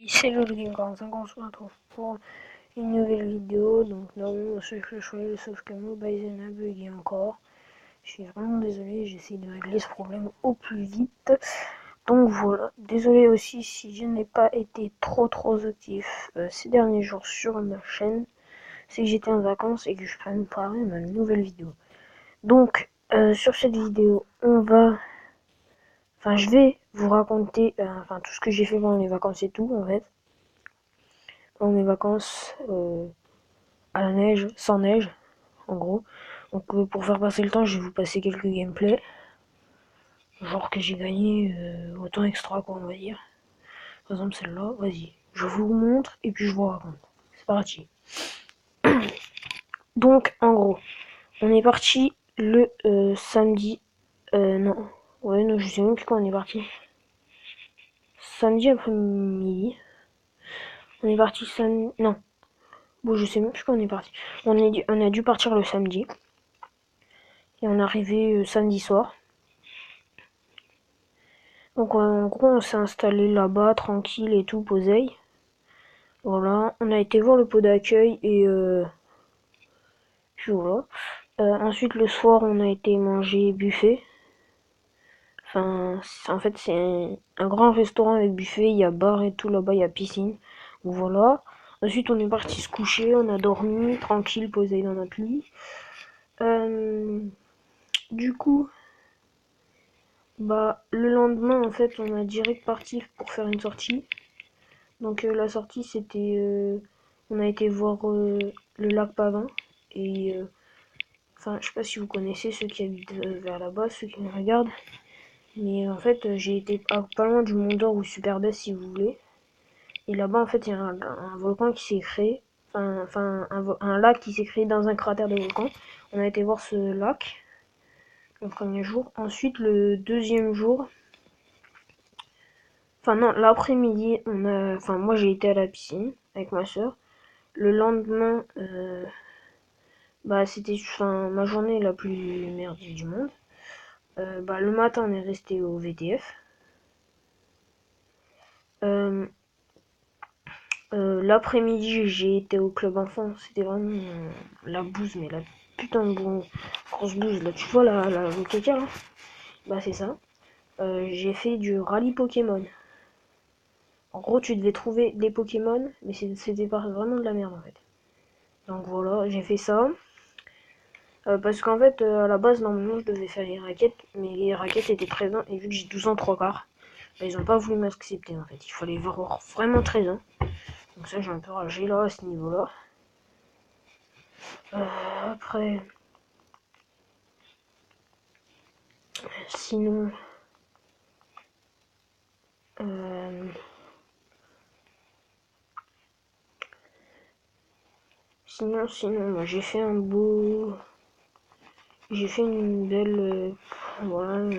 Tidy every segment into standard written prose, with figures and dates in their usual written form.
Salut le Game 45, on se retrouve pour une nouvelle vidéo. Donc normalement ce que je fais, sauf que Mobile a bugué encore. Je suis vraiment désolé, j'essaie de régler ce problème au plus vite. Donc voilà, désolé aussi si je n'ai pas été trop actif ces derniers jours sur ma chaîne. C'est que j'étais en vacances et que je préparais ma nouvelle vidéo. Donc sur cette vidéo, je vais vous raconter tout ce que j'ai fait pendant les vacances et tout en fait. Pendant mes vacances à la neige, sans neige, en gros. Donc pour faire passer le temps, je vais vous passer quelques gameplays. Genre que j'ai gagné autant extra quoi, on va dire. Par exemple celle-là, vas-y. Je vous montre et puis je vous raconte. C'est parti. Donc en gros, on est parti le samedi. Non. Ouais, non, je sais même plus quand on est parti. Samedi après-midi. On est parti samedi. Non. Bon, je sais même plus quand on est parti. On a dû partir le samedi. Et on est arrivé samedi soir. Donc en gros, on s'est installé là-bas, tranquille et tout, poseille. Voilà, on a été voir le pot d'accueil et puis voilà. Ensuite, le soir, on a été manger buffet. Enfin, en fait, c'est un grand restaurant avec buffet, il y a bar et tout, là-bas, il y a piscine. Voilà. Ensuite, on est parti se coucher, on a dormi, tranquille, posé dans notre lit. Du coup, le lendemain, en fait, on a direct parti pour faire une sortie. Donc la sortie c'était on a été voir le lac Pavin et je sais pas si vous connaissez ceux qui habitent vers là-bas, ceux qui me regardent, mais en fait j'ai été pas loin du Mont d'Or ou Superbès si vous voulez. Et là-bas en fait il y a un volcan qui s'est créé, un lac qui s'est créé dans un cratère de volcan. On a été voir ce lac le premier jour. Ensuite le deuxième jour, non, l'après-midi, moi j'ai été à la piscine avec ma soeur. Le lendemain, c'était ma journée la plus merdique du monde. Le matin, on est resté au VTF. Euh, L'après-midi, j'ai été au club enfant. C'était vraiment la bouse, mais la putain de grosse bouse. Là, tu vois le caca là. C'est ça. J'ai fait du rallye Pokémon. En gros, tu devais trouver des Pokémon, mais c'était vraiment de la merde en fait. Donc voilà, j'ai fait ça. Parce qu'en fait, à la base, normalement, je devais faire les raquettes, mais les raquettes étaient 13 ans, et vu que j'ai 12 ans 3 quarts, ils ont pas voulu m'accepter en fait. Il fallait avoir vraiment 13 ans. Donc ça, j'ai un peu ragé là, à ce niveau-là. Après, sinon, euh, sinon, j'ai fait un beau, j'ai fait une belle, voilà.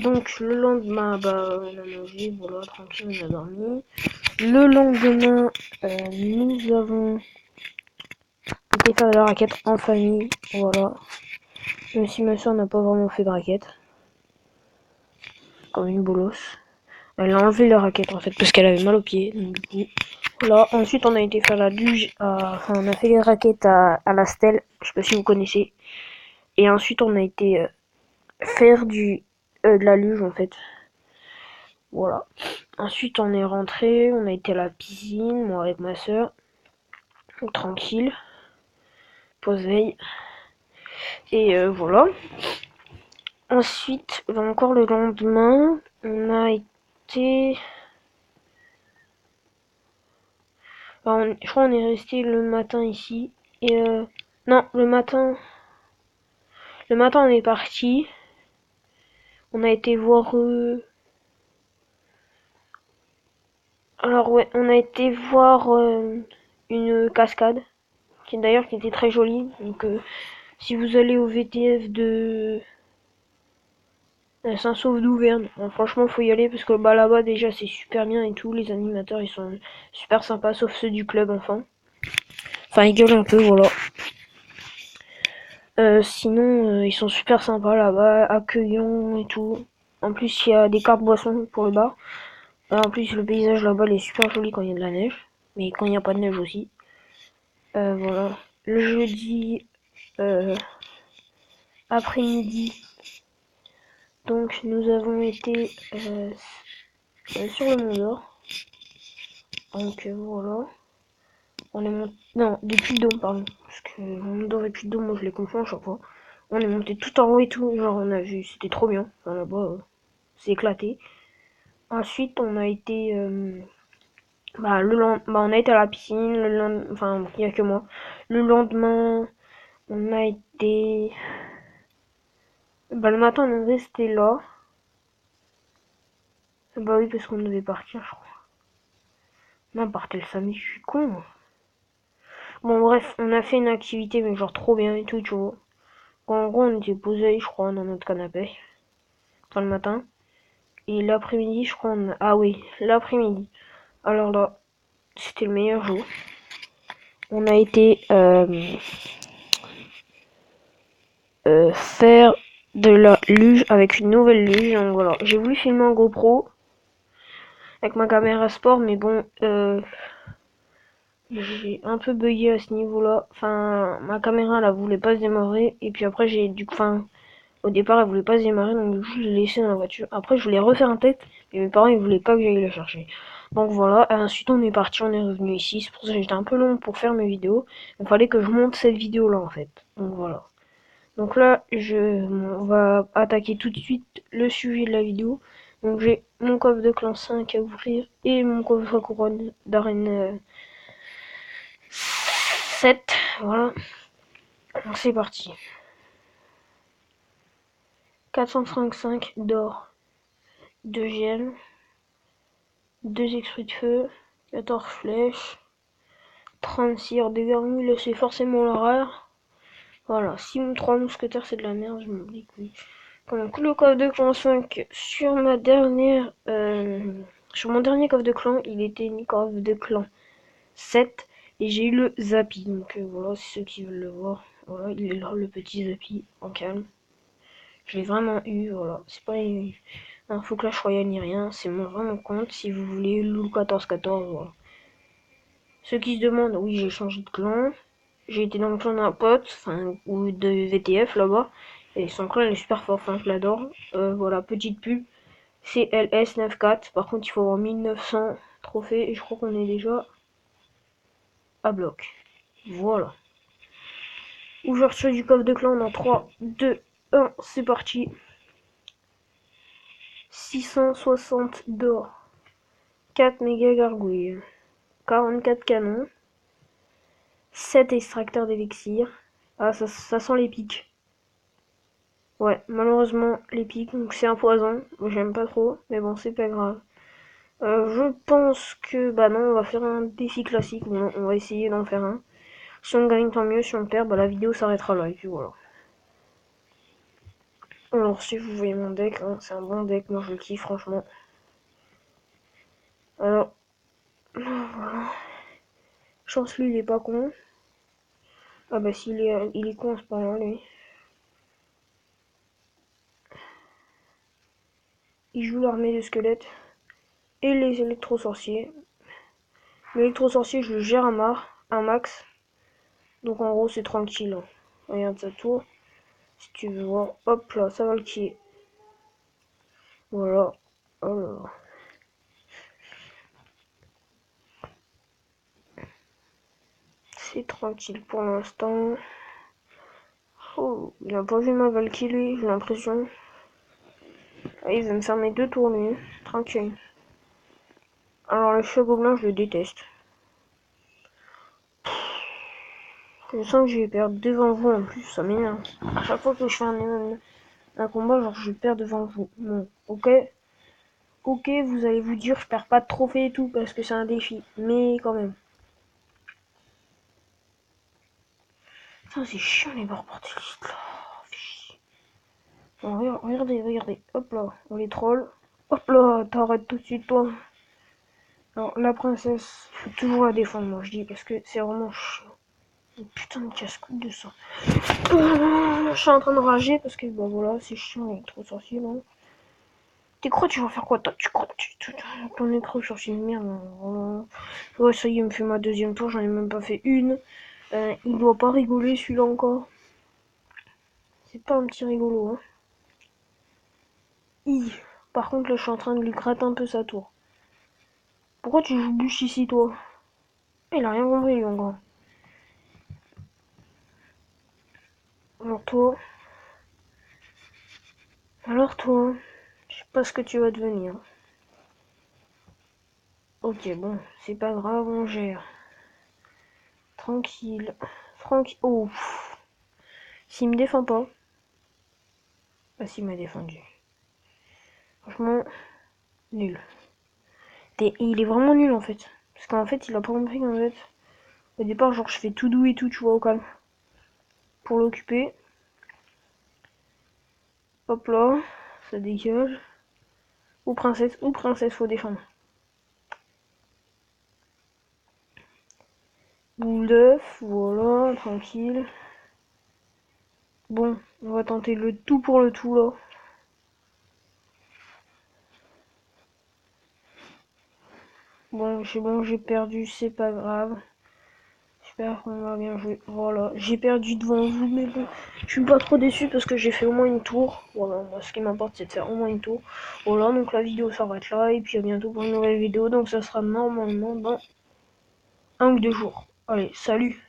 Donc le lendemain, on a mangé, voilà, tranquille, on a dormi. Le lendemain, nous avons été faire de la raquette en famille, voilà. Même si ma soeur n'a pas vraiment fait de raquette, comme une bolosse. Elle a enlevé la raquette en fait parce qu'elle avait mal aux pieds. Donc du coup, voilà. Ensuite, on a été faire la luge. On a fait les raquettes à la stèle. Je sais pas si vous connaissez. Et ensuite, on a été faire de la luge en fait. Voilà. Ensuite, on est rentré. On a été à la piscine, moi avec ma soeur. Tranquille. Pause veille. Et voilà. Ensuite, encore le lendemain, on a été. Je crois qu'on est resté le matin ici. Et non, le matin on est parti. On a été voir. Alors ouais, on a été voir une cascade qui était très jolie. Donc si vous allez au VTF de Saint-Sauf d'Auvergne, franchement faut y aller parce que là-bas déjà c'est super bien et tout. Les animateurs ils sont super sympas sauf ceux du club enfant. Enfin ils gueulent un peu voilà. Sinon, ils sont super sympas là-bas, accueillants et tout. En plus, il y a des cartes boissons pour le bar. En plus, le paysage là-bas, il est super joli quand il y a de la neige. Mais quand il n'y a pas de neige aussi. Voilà. Le jeudi après-midi, donc nous avons été sur le Mont d'Or. Donc voilà. On est monté. Non, du Puy-de-Dôme, pardon. Parce que Mont d'Or et Puy-de-Dôme, moi je les confonds à chaque fois. On est monté tout en haut et tout. Genre, on a vu, c'était trop bien. Enfin, là-bas, c'est éclaté. Ensuite, on a été. On a été à la piscine. Enfin, il n'y a que moi. Le lendemain, on a été. Le matin, on est resté là. Bah oui, parce qu'on devait partir, je crois. Non, on partait le samedi, je suis con. Bon, bref, on a fait une activité, mais genre trop bien et tout, tu vois. En gros, on était posé, je crois, dans notre canapé. Enfin, le matin. Et l'après-midi, je crois, Ah oui, l'après-midi. Alors là, c'était le meilleur jour. On a été faire de la luge avec une nouvelle luge. Donc voilà, j'ai voulu filmer en GoPro avec ma caméra sport, mais bon, j'ai un peu bugué à ce niveau-là. Enfin, ma caméra, elle voulait pas se démarrer. Et puis après, au départ, elle voulait pas se démarrer, donc du coup, je l'ai laissé dans la voiture. Après, je voulais refaire un test, mais mes parents, ils voulaient pas que j'aille la chercher. Donc voilà, ensuite on est parti, on est revenu ici. C'est pour ça que j'étais un peu long pour faire mes vidéos. Il fallait que je monte cette vidéo-là, en fait. Donc voilà. Donc là, on va attaquer tout de suite le sujet de la vidéo. Donc j'ai mon coffre de clan 5 à ouvrir et mon coffre à couronne d'arène 7. Voilà. Alors c'est parti. 435 d'or, 2 gemmes, 2 extraits de feu, 14 flèches, 36 heures de vermule, c'est forcément la rare. Voilà, si mon 3 mousquetaires c'est de la merde, je me dis que oui. Comme coup le coffre de clan 5 sur sur mon dernier coffre de clan, il était mis coffre de clan 7 et j'ai eu le Zappy. Donc voilà, c'est ceux qui veulent le voir. Voilà, il est là le petit Zappy en calme. Je l'ai vraiment eu, voilà. C'est pas un faux Clash Royale ni rien, c'est vraiment compte. Si vous voulez Lou 14-14, voilà. Ceux qui se demandent, oui, j'ai changé de clan. J'ai été dans le clan d'un pote, enfin, ou de VTF là-bas. Et son clan il est super fort, enfin, je l'adore. Voilà, petite pub. CLS94. Par contre, il faut avoir 1900 trophées. Et je crois qu'on est déjà à bloc. Voilà. Ouverture du coffre de clan dans 3, 2, 1. C'est parti. 660 d'or. 4 méga gargouilles. 44 canons. 7 extracteurs d'élixir. Ah, ça sent les pics. Ouais, malheureusement, les pics, donc c'est un poison. J'aime pas trop, mais bon, c'est pas grave. Je pense que, bah non, on va faire un défi classique. Bon, on va essayer d'en faire un. Si on gagne, tant mieux. Si on perd, bah la vidéo s'arrêtera là. Et puis voilà. Alors, si vous voyez mon deck, hein, c'est un bon deck. Moi, je le kiffe, franchement. Alors, voilà. Chance, lui, il est pas con. Ah bah, il est con, c'est pas mal, lui. Il joue l'armée de squelettes et les électro-sorciers. L'électro-sorcier, je le gère un max. Donc en gros, c'est tranquille. Hein. Regarde sa tour. Si tu veux voir, hop là, ça va le kill. Voilà. Oh là là. C'est tranquille pour l'instant. Oh, il a pas vu ma Valkyrie, j'ai l'impression. Ah, il va me faire mes 2 tours, lui. Tranquille. Alors, le chat gobelin, je le déteste. Je sens que je vais perdre devant vous en plus, ça m'énerve. À chaque fois que je fais un combat, genre je perds devant vous. Bon, ok. Ok, vous allez vous dire, je perds pas de trophée et tout parce que c'est un défi. Mais quand même. Putain, c'est chiant les barres portélistes là. Bon, regardez. Hop là, on les troll. Hop là, t'arrêtes tout de suite toi. Alors, la princesse, faut toujours la défendre, moi je dis, parce que c'est vraiment chiant. Putain de casse-coupe de ça. Je suis en train de rager parce que, bah voilà, c'est chiant, il est trop sorcier là. Tu crois tu vas faire quoi? Tu crois ton écran sur une merde. Voilà. Ouais, ça y est, il me fait ma deuxième tour, j'en ai même pas fait une. Il doit pas rigoler celui-là encore. C'est pas un petit rigolo, hein. Par contre, là, je suis en train de lui gratter un peu sa tour. Pourquoi tu joues bûche ici, toi? Il a rien compris, lui, encore. Alors toi, je sais pas ce que tu vas devenir. Ok, bon, c'est pas grave, on gère. Tranquille. Tranquille. Oh, s'il me défend pas. Ah, s'il m'a défendu. Franchement, nul. Il est vraiment nul en fait. Parce qu'en fait, il a pas compris qu'en fait, au départ, genre, je fais tout doux et tout, tu vois, au calme. Pour l'occuper. Hop là, ça dégage. Ou princesse, faut défendre. Boule d'œuf, voilà, tranquille. Bon, on va tenter le tout pour le tout là. Bon, j'ai perdu, c'est pas grave. J'espère qu'on va bien jouer. Voilà, j'ai perdu devant vous, mais bon, je suis pas trop déçu parce que j'ai fait au moins une tour. Voilà, moi ce qui m'importe c'est de faire au moins une tour. Voilà, donc la vidéo s'arrête là et puis à bientôt pour une nouvelle vidéo. Donc ça sera normalement dans un ou deux jours. Allez, salut!